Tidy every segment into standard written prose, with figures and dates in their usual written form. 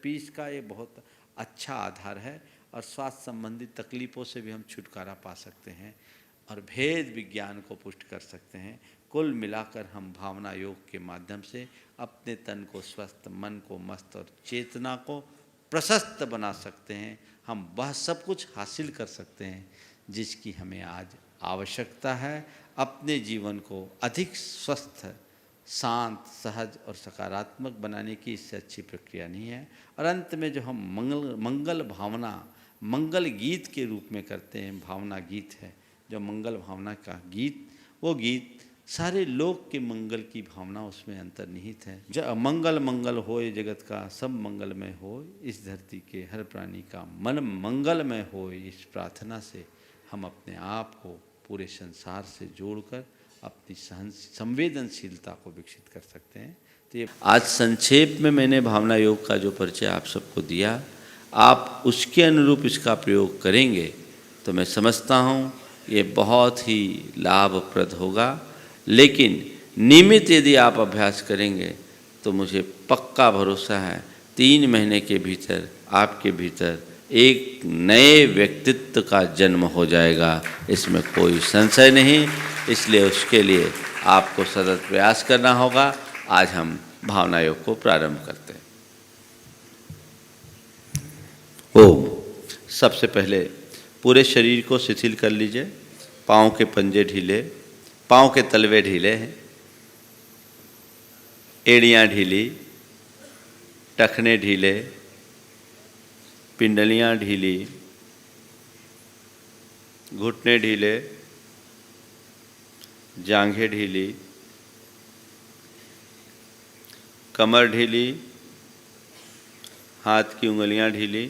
Piece का ये बहुत अच्छा आधार है और स्वास्थ्य संबंधी तकलीफ़ों से भी हम छुटकारा पा सकते हैं और भेद विज्ञान को पुष्ट कर सकते हैं। कुल मिलाकर हम भावना योग के माध्यम से अपने तन को स्वस्थ, मन को मस्त और चेतना को प्रशस्त बना सकते हैं। हम वह सब कुछ हासिल कर सकते हैं जिसकी हमें आज आवश्यकता है। अपने जीवन को अधिक स्वस्थ, शांत, सहज और सकारात्मक बनाने की इससे अच्छी प्रक्रिया नहीं है। और अंत में जो हम मंगल भावना, मंगल गीत के रूप में करते हैं, भावना गीत है जो मंगल भावना का गीत, वो गीत सारे लोक के मंगल की भावना उसमें अंतर्निहित है। जब मंगल मंगल होए जगत का, सब मंगलमय हो, इस धरती के हर प्राणी का मन मंगलमय हो, इस प्रार्थना से हम अपने आप को पूरे संसार से जोड़कर अपनी संवेदनशीलता को विकसित कर सकते हैं। तो ये आज संक्षेप में मैंने भावना योग का जो परिचय आप सबको दिया, आप उसके अनुरूप इसका प्रयोग करेंगे तो मैं समझता हूँ ये बहुत ही लाभप्रद होगा। लेकिन नियमित यदि आप अभ्यास करेंगे तो मुझे पक्का भरोसा है 3 महीने के भीतर आपके भीतर एक नए व्यक्तित्व का जन्म हो जाएगा, इसमें कोई संशय नहीं। इसलिए उसके लिए आपको सतत प्रयास करना होगा। आज हम भावना योग को प्रारंभ करते हैं। ओम। सबसे पहले पूरे शरीर को शिथिल कर लीजिए। पाँव के पंजे ढीले, पाँव के तलवे ढीले हैं, एड़ियाँ ढीली, टखने ढीले, पिंडलियाँ ढीली, घुटने ढीले, जांघें ढीली, कमर ढीली, हाथ की उंगलियां ढीली,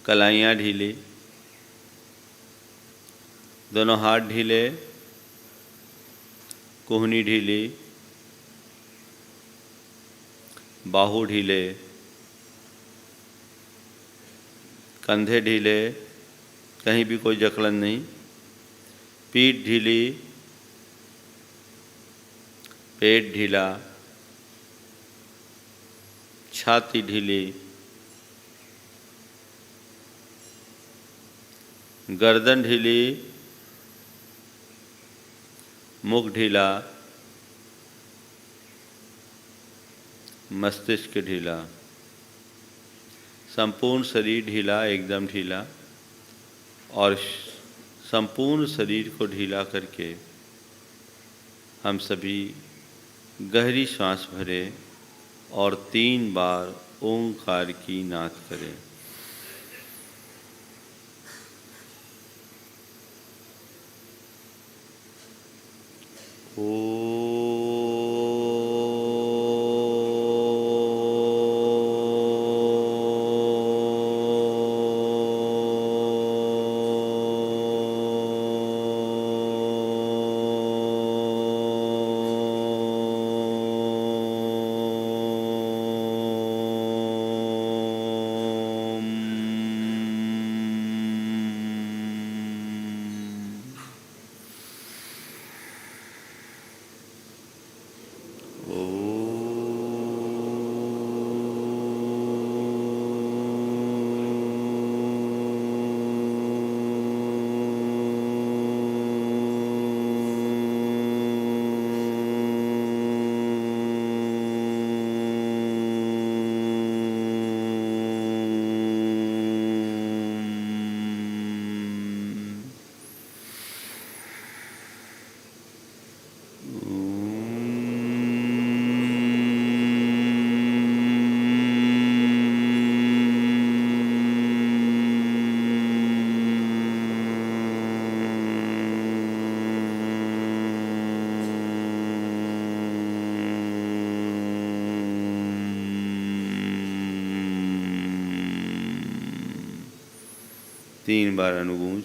कलाइयाँ ढीली, दोनों हाथ ढीले, कोहनी ढीली, बाहू ढीले, कंधे ढीले, कहीं भी कोई जकड़न नहीं, पीठ ढीली, पेट ढीला, छाती ढीली, गर्दन ढीली, मुख ढीला, मस्तिष्क ढीला, संपूर्ण शरीर ढीला, एकदम ढीला। और संपूर्ण शरीर को ढीला करके हम सभी गहरी सांस भरें और 3 बार ओंकार की नाद करें। तीन बार अनुगूंज।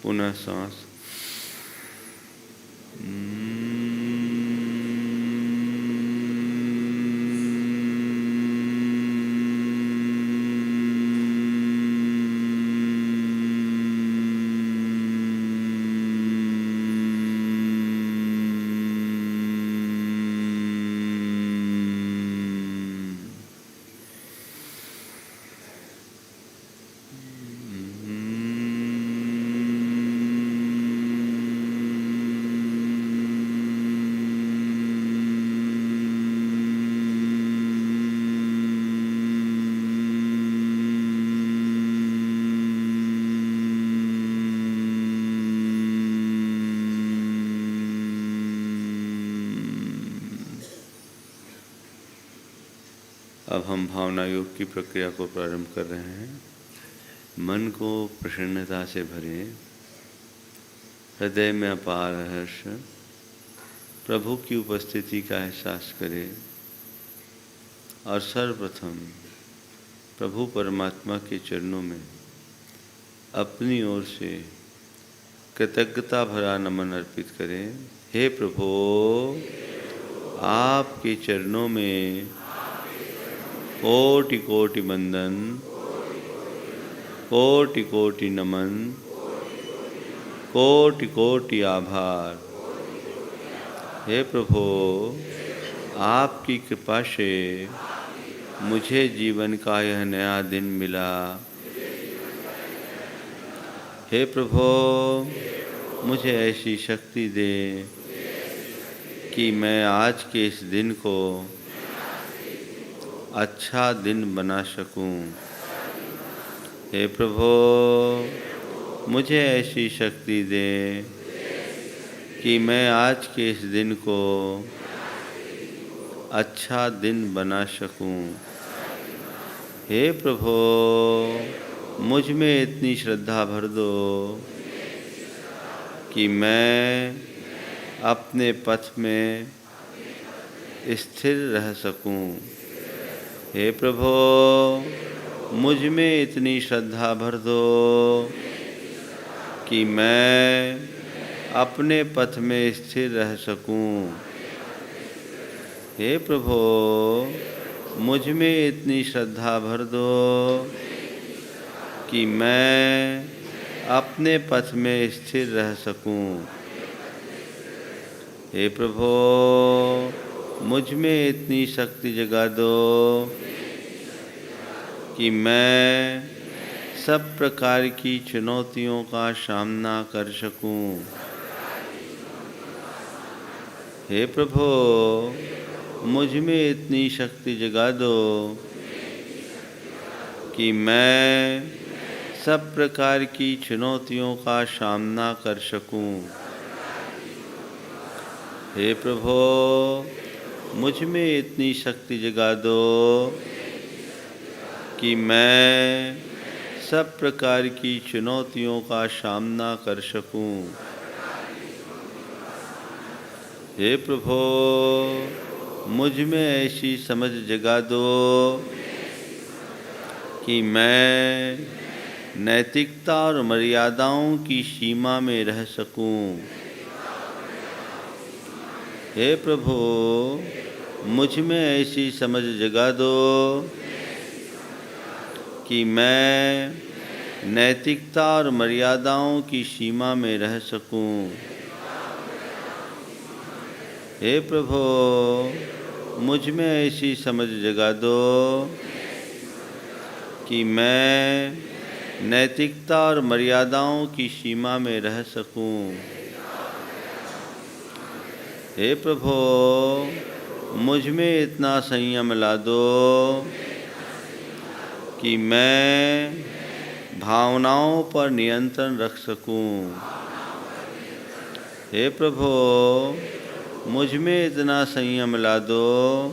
पुनः सांस। अब हम भावना योग की प्रक्रिया को प्रारंभ कर रहे हैं। मन को प्रसन्नता से भरे, हृदय में अपार हर्ष, प्रभु की उपस्थिति का एहसास करें और सर्वप्रथम प्रभु परमात्मा के चरणों में अपनी ओर से कृतज्ञता भरा नमन अर्पित करें। हे प्रभु, आपके चरणों में कोटि कोटि वंदन, कोटि कोटि नमन, कोटि कोटि आभार। हे प्रभु, आपकी कृपा से मुझे जीवन का यह नया दिन मिला। हे प्रभु, मुझे ऐसी शक्ति दे कि मैं आज के इस दिन को अच्छा दिन बना सकूं। हे प्रभु, मुझे ऐसी शक्ति दे कि मैं आज के इस दिन को अच्छा दिन बना सकूं। हे प्रभु, मुझ में इतनी श्रद्धा भर दो कि मैं अपने पथ में स्थिर रह सकूं। हे प्रभु, मुझ में इतनी श्रद्धा भर दो कि मैं अपने पथ में स्थिर रह सकूं। हे प्रभु, मुझ में इतनी श्रद्धा भर दो कि मैं अपने पथ में स्थिर रह सकूं। हे प्रभु, मुझ में इतनी शक्ति जगा दो कि मैं सब प्रकार की चुनौतियों का सामना कर सकूं। हे प्रभु, मुझ में इतनी शक्ति जगा दो कि मैं सब प्रकार की चुनौतियों का सामना कर सकूं। हे प्रभु, मुझ में इतनी शक्ति जगा दो कि मैं सब प्रकार की चुनौतियों का सामना कर सकूं। हे प्रभु, मुझ में ऐसी समझ जगा दो कि मैं नैतिकता और मर्यादाओं की सीमा में रह सकूं। हे प्रभु, मुझ में ऐसी समझ जगा दो कि मैं नैतिकता और मर्यादाओं की सीमा में रह सकूं। हे प्रभु, मुझ में ऐसी समझ जगा दो कि मैं नैतिकता और मर्यादाओं की सीमा में रह सकूं। हे प्रभु, मुझ में इतना संयम ला दो कि मैं भावनाओं पर नियंत्रण रख सकूं। हे प्रभु, मुझ में इतना संयम ला दो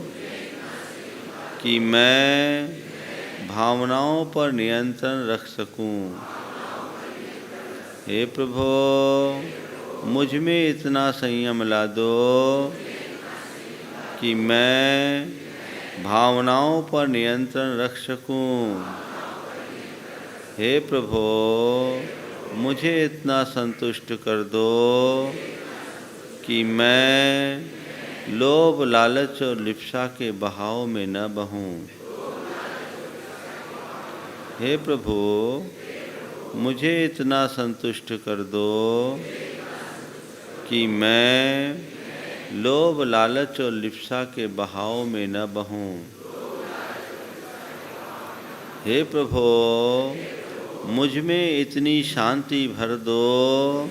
कि मैं भावनाओं पर नियंत्रण रख सकूं। हे प्रभु, मुझ में इतना संयम ला दो कि मैं भावनाओं पर नियंत्रण रख सकूं। हे प्रभु, मुझे इतना संतुष्ट कर दो कि मैं लोभ लालच और लिप्सा के बहाव में न बहूं। हे प्रभु, मुझे इतना संतुष्ट कर दो कि मैं लोभ लालच और लिप्सा के बहाव में न बहूं। हे प्रभु, मुझ में इतनी शांति भर दो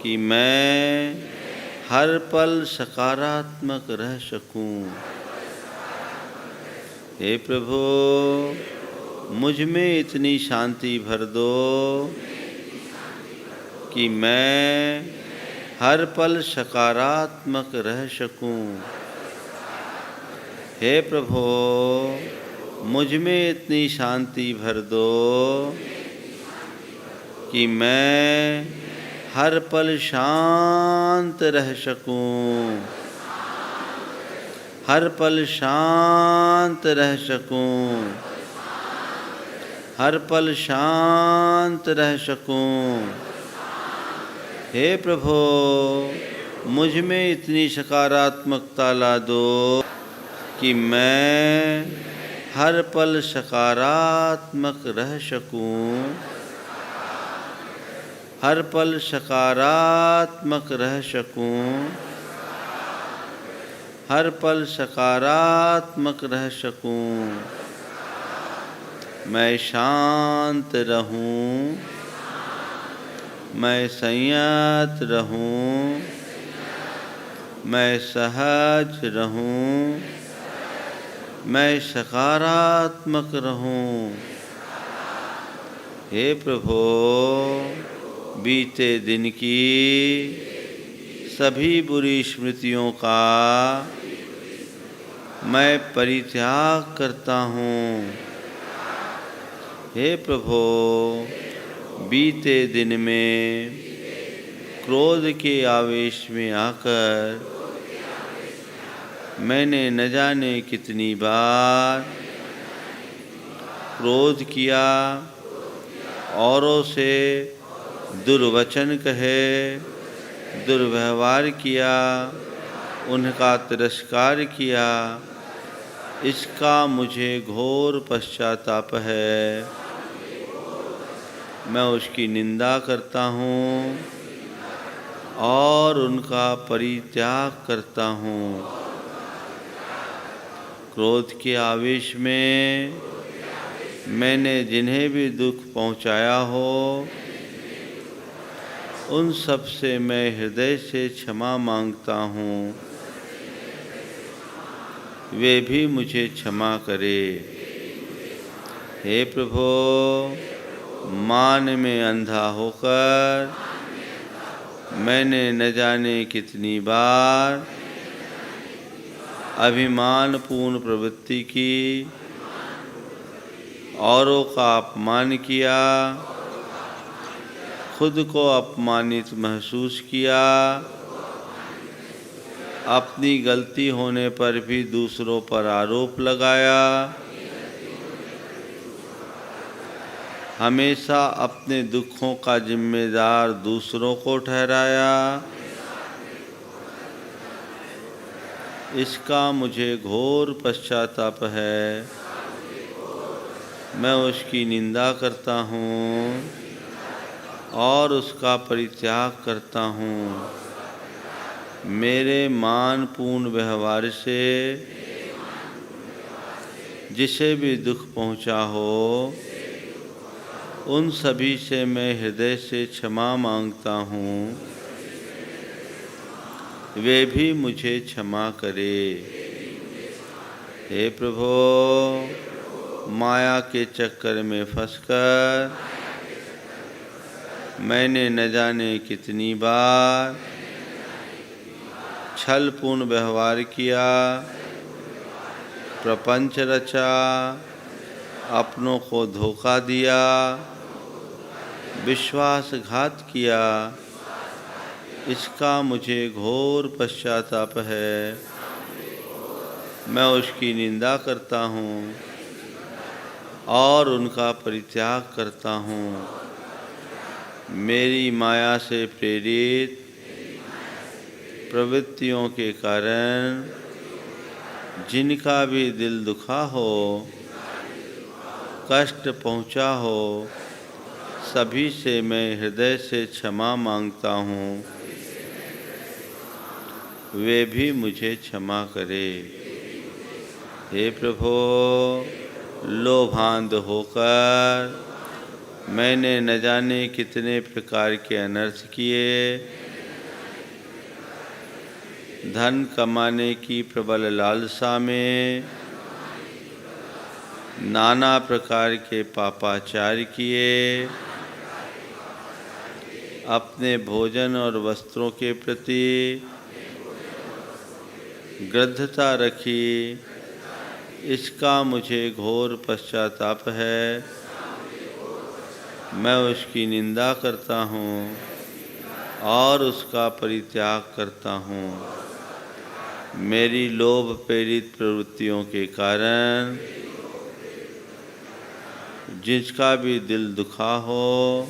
कि मैं हर पल सकारात्मक रह सकूं। हे प्रभु, मुझ में इतनी शांति भर दो कि मैं हर पल सकारात्मक रह सकूं। हे प्रभु, मुझ में इतनी शांति भर दो कि मैं हर पल शांत रह सकूं। हर पल शांत रह सकूं। हर पल शांत रह सकूं। हे प्रभु, मुझ में इतनी सकारात्मकता ला दो कि मैं हर पल सकारात्मक रह सकूं। हर पल सकारात्मक रह सकूं। हर पल सकारात्मक रह सकूं। मैं शांत रहूं। मैं संयत रहूं। मैं सहज रहूं। मैं सकारात्मक रहूं। हे प्रभु, बीते दिन की सभी बुरी स्मृतियों का मैं परित्याग करता हूँ। हे प्रभु, बीते दिन में क्रोध के आवेश में आकर मैंने न जाने कितनी बार क्रोध किया, औरों से दुर्वचन कहे, दुर्व्यवहार किया, उनका तिरस्कार किया। इसका मुझे घोर पश्चाताप है। मैं उसकी निंदा करता हूँ और उनका परित्याग करता हूँ। क्रोध के आवेश में मैंने जिन्हें भी दुख पहुँचाया हो, उन सब से मैं हृदय से क्षमा मांगता हूँ। वे भी मुझे क्षमा करे। हे प्रभु, मान में अंधा होकर मैंने न जाने कितनी बार अभिमानपूर्ण प्रवृत्ति की, औरों का अपमान किया, खुद को अपमानित महसूस किया, अपनी गलती होने पर भी दूसरों पर आरोप लगाया, हमेशा अपने दुखों का जिम्मेदार दूसरों को ठहराया। इसका मुझे घोर पश्चाताप है। मैं उसकी निंदा करता हूँ और उसका परित्याग करता हूँ। मेरे मानपूर्ण व्यवहार से जिसे भी दुख पहुँचा हो, उन सभी से मैं हृदय से क्षमा मांगता हूँ। वे भी मुझे क्षमा करे। हे प्रभु, माया के चक्कर में फंसकर मैंने न जाने कितनी बार छलपूर्ण व्यवहार किया, प्रपंच रचा, अपनों को धोखा दिया, विश्वासघात किया। इसका मुझे घोर पश्चाताप है। मैं उसकी निंदा करता हूँ और उनका परित्याग करता हूँ। मेरी माया से प्रेरित प्रवृत्तियों के कारण जिनका भी दिल दुखा हो, कष्ट पहुँचा हो, सभी से मैं हृदय से क्षमा मांगता हूँ। वे भी मुझे क्षमा करे। हे प्रभु, लोभांध होकर मैंने न जाने कितने प्रकार के अनर्थ किए। धन कमाने की प्रबल लालसा में नाना प्रकार के पापाचार किए। अपने भोजन और वस्त्रों के प्रति गृद्धता रखी। इसका मुझे घोर पश्चाताप है। मैं उसकी निंदा करता हूँ और उसका परित्याग करता हूँ। मेरी लोभ प्रेरित प्रवृत्तियों के कारण जिसका भी दिल दुखा हो,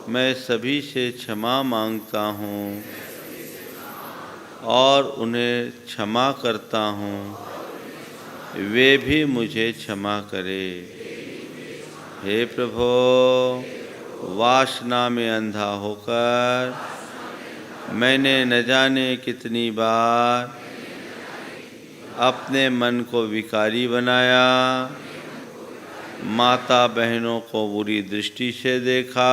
मैं सभी से क्षमा मांगता हूँ और उन्हें क्षमा करता हूँ। वे भी मुझे क्षमा करे। हे प्रभु, वासना में अंधा होकर मैंने न जाने कितनी बार अपने मन को विकारी बनाया। माता बहनों को बुरी दृष्टि से देखा।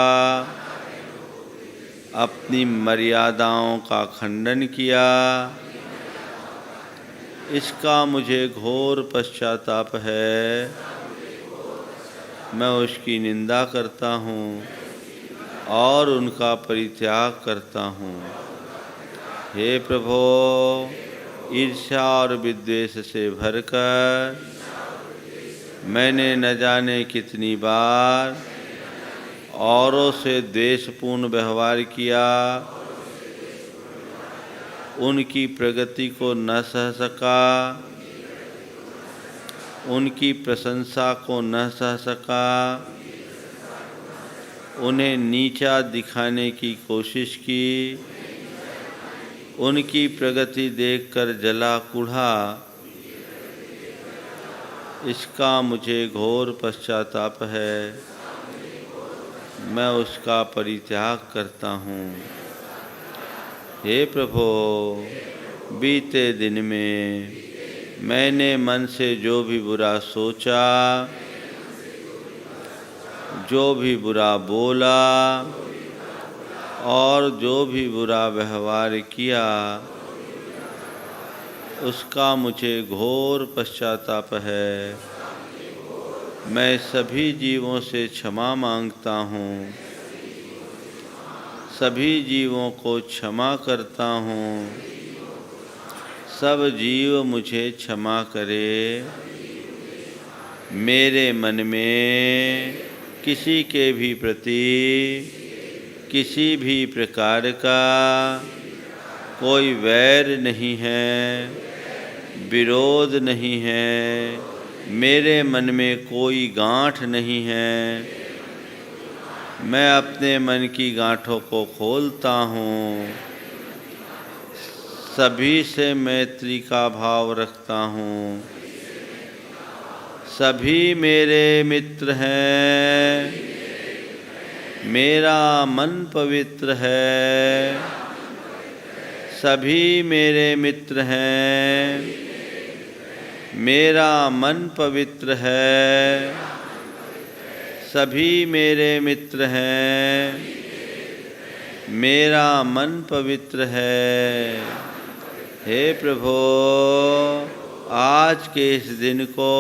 अपनी मर्यादाओं का खंडन किया। इसका मुझे घोर पश्चाताप है। मैं उसकी निंदा करता हूँ और उनका परित्याग करता हूँ। हे प्रभु, ईर्ष्या और विद्वेष से भरकर मैंने न जाने कितनी बार औरों से द्वेषपूर्ण व्यवहार किया। उनकी प्रगति को न सह सका, उनकी प्रशंसा को न सह सका, उन्हें नीचा दिखाने की कोशिश की। उनकी प्रगति देखकर जला कुढ़ा। इसका मुझे घोर पश्चाताप है। मैं उसका परित्याग करता हूँ। हे प्रभु, बीते दिन में मैंने मन से जो भी बुरा सोचा, जो भी बुरा बोला और जो भी बुरा व्यवहार किया, उसका मुझे घोर पश्चाताप है। मैं सभी जीवों से क्षमा मांगता हूँ। सभी जीवों को क्षमा करता हूँ। सब जीव मुझे क्षमा करे। मेरे मन में किसी के भी प्रति किसी भी प्रकार का कोई वैर नहीं है, विरोध नहीं है। मेरे मन में कोई गांठ नहीं है। मैं अपने मन की गांठों को खोलता हूँ। सभी से मैत्री का भाव रखता हूँ। सभी मेरे मित्र हैं। मेरा मन पवित्र है। सभी मेरे मित्र हैं। मेरा मन पवित्र है। सभी मेरे मित्र हैं। मेरा मन पवित्र है। हे प्रभु, आज के इस दिन को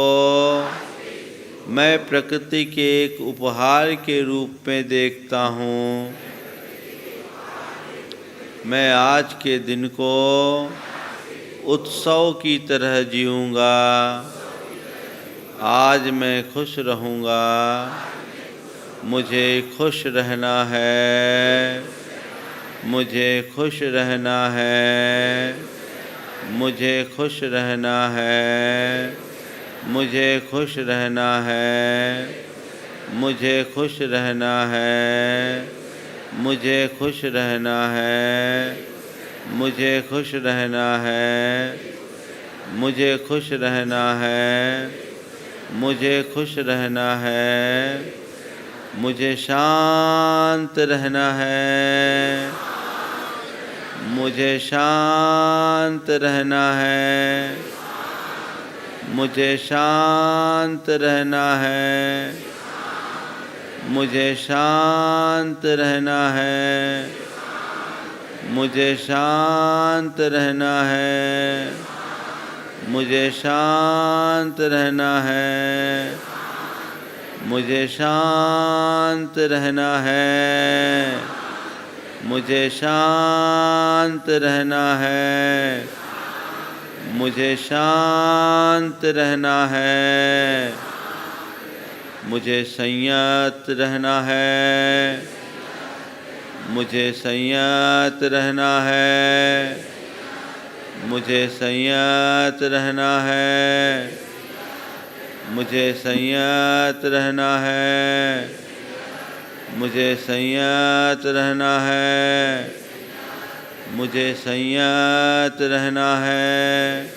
मैं प्रकृति के एक उपहार के रूप में देखता हूँ। मैं आज के दिन को उत्सव की तरह जीऊँगा। आज मैं खुश रहूँगा। मुझे खुश रहना है। मुझे खुश रहना है। मुझे खुश रहना है। मुझे खुश रहना है। मुझे खुश रहना है, मुझे खुश रहना है, मुझे खुश रहना है, मुझे खुश रहना है, मुझे खुश रहना है, मुझे शांत रहना है, मुझे शांत रहना है, मुझे शांत रहना है, मुझे शांत रहना है, मुझे शांत रहना है, मुझे शांत रहना है, मुझे शांत रहना है, मुझे शांत रहना है, मुझे शांत रहना है, मुझे संयत रहना है, मुझे संयत रहना है, मुझे संयत रहना है, मुझे संयत रहना है, मुझे संयत रहना है, मुझे संयत रहना है,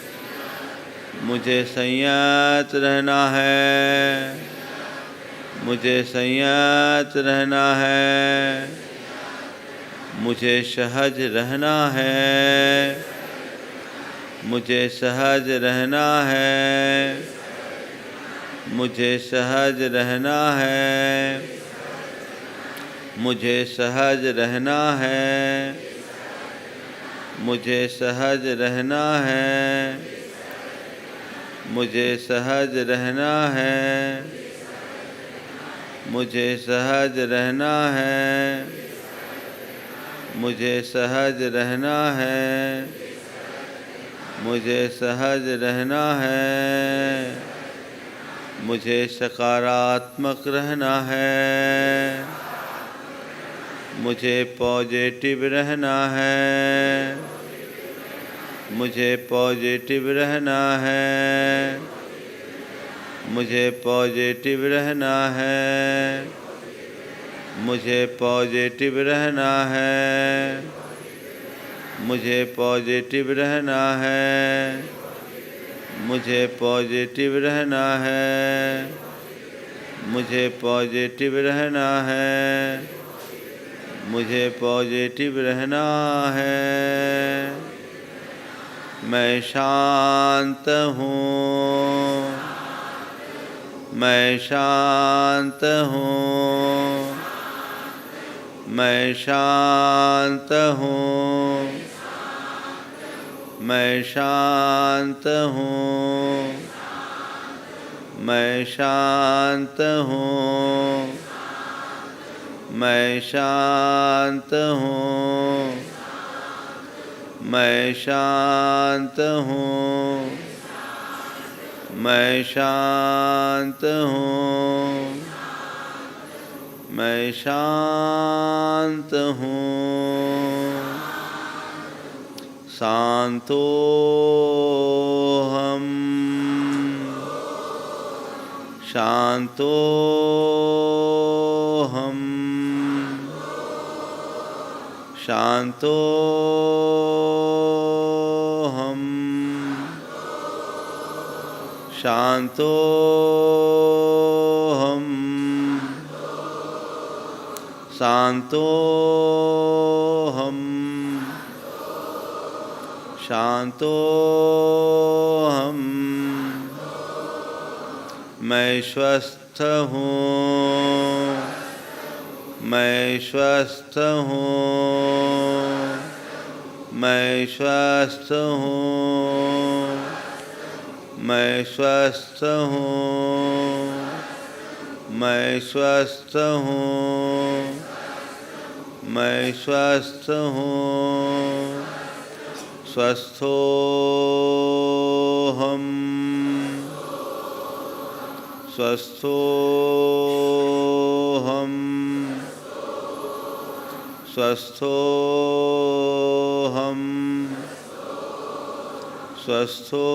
मुझे संयत रहना है, मुझे संयत रहना है, मुझे सहज रहना है, मुझे सहज रहना है, मुझे सहज रहना है, मुझे सहज रहना है, मुझे सहज रहना है, मुझे सहज रहना है, मुझे सहज रहना है, मुझे सहज रहना है, मुझे सहज रहना है, मुझे सकारात्मक रहना है, मुझे पॉजिटिव रहना है, मुझे पॉजिटिव रहना है, मुझे पॉजिटिव रहना है, मुझे पॉजिटिव रहना है, मुझे पॉजिटिव रहना है, मुझे पॉजिटिव रहना है, मुझे पॉजिटिव रहना है, मुझे पॉजिटिव रहना है। मैं शांत हूँ, मैं शांत हूँ, मैं शांत हूँ, मैं शांत हूँ, मैं शांत हूँ, मैं शांत हूँ, मैं शांत हूँ, मैं शांत हूँ, मैं शांत हूँ। शांतोऽहम्, शांतोऽहम्, शांतोऽहम्, शांतोऽहम्, शांतोऽहम्, शांतोऽहम्। मैं स्वस्थ हूँ, मैं स्वस्थ हूँ, मैं स्वस्थ हूँ, मैं स्वस्थ हूँ, मैं स्वस्थ हूँ, मैं स्वस्थ हूँ। स्वस्थोऽहम्, स्वस्थोऽहम्, स्वस्थोऽहम्, स्वस्थोऽहम्,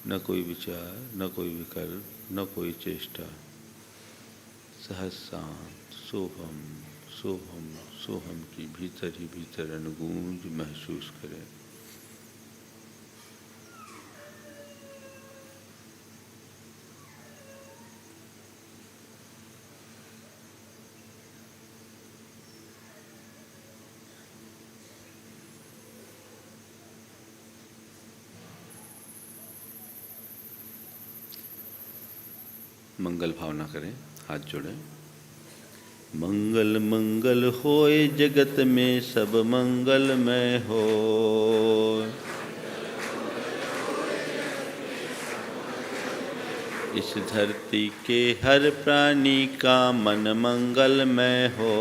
न कोई विचार, न कोई विकल्प, न कोई चेष्टा। सहज शांत सोहम सोहम सोहम की भीतर ही भीतर अनुगूंज महसूस करें। मंगल भावना करें, हाथ जोड़ें। मंगल मंगल होए जगत में सब मंगलमय हो। इस धरती के हर प्राणी का मन मंगलमय हो।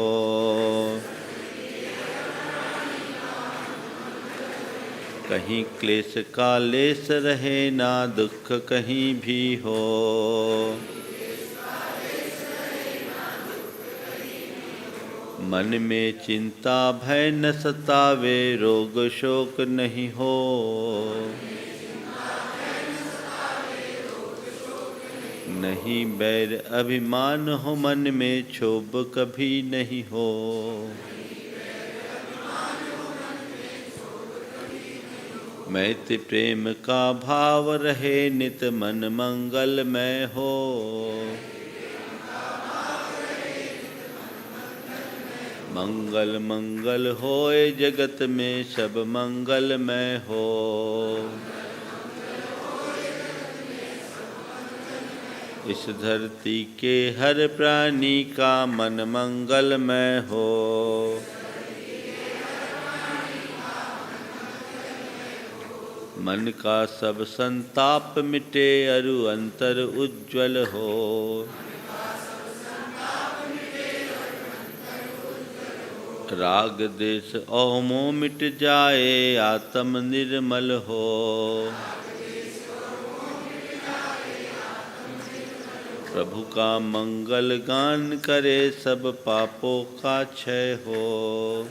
कहीं क्लेश का लेस रहे ना दुख कहीं भी हो। मन में चिंता भय न सतावे रोग शोक नहीं हो। नहीं बैर अभिमान हो मन में क्षोभ कभी नहीं हो। मैत्री प्रेम का भाव रहे नित मन मंगलमय हो। मंगल मंगल होए जगत में सब मंगलमय हो। इस धरती के हर प्राणी का मन मंगलमय हो। मन का सब संताप मिटे अरु अंतर उज्ज्वल हो। राग देश और मोह मिट जाए आत्म निर्मल हो। प्रभु का मंगल गान करे सब पापों का क्षय हो।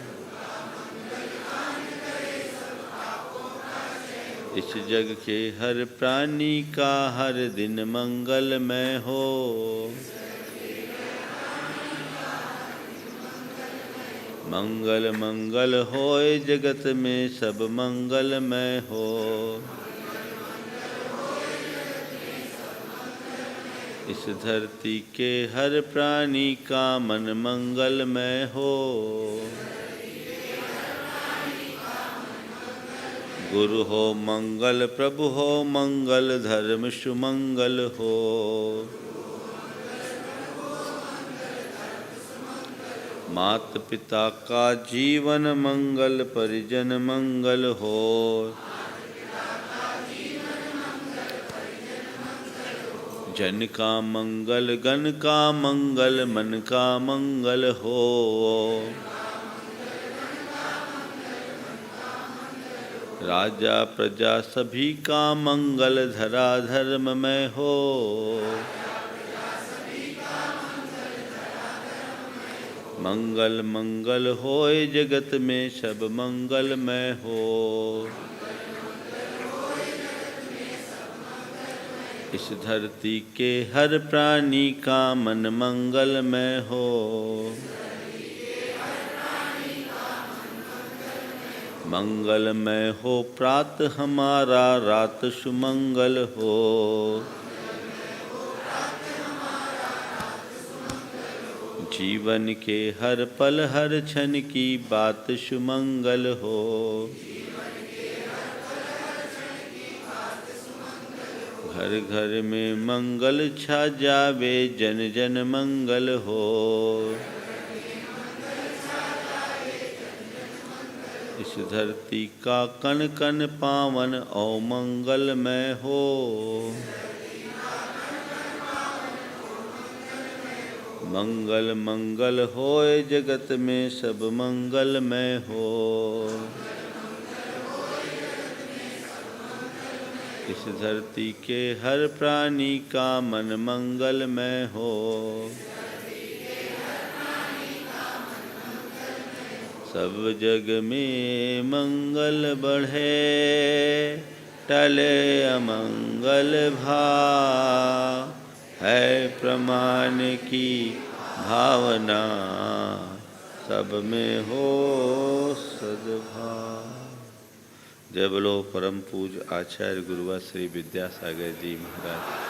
इस जग के हर प्राणी का हर दिन मंगलमय हो। मंगल मंगल होए जगत में सब मंगलमय हो। इस धरती के हर प्राणी का मन मंगलमय हो। गुरु हो मंगल प्रभु हो मंगल धर्म सुमंगल हो। मात पिता का जीवन मंगल परिजन मंगल हो। जन का मंगल गण का मंगल मन का मंगल हो। राजा प्रजा सभी का मंगल धरा धर्ममय हो। मंगल मंगल होए जगत में सब मंगलमय हो। इस धरती के हर प्राणी का मन मंगलमय हो। मंगलमय हो प्रात हमारा रात सुमंगल हो। जीवन के हर पल हर क्षण की बात सुमंगल हो। घर घर में मंगल छा जावे जन जन मंगल हो। इस धरती का कण कण पावन और मंगलमय हो। मंगल मंगल होए जगत में सब मंगलमय हो। इस धरती के हर प्राणी का मन मंगलमय हो। सब जग में मंगल बढ़े टले अमंगल भाव, है प्रमाण की भावना, सब में हो सद्भाव। जय बोलो परम पूज्य आचार्य गुरुवर श्री विद्यासागर जी महाराज।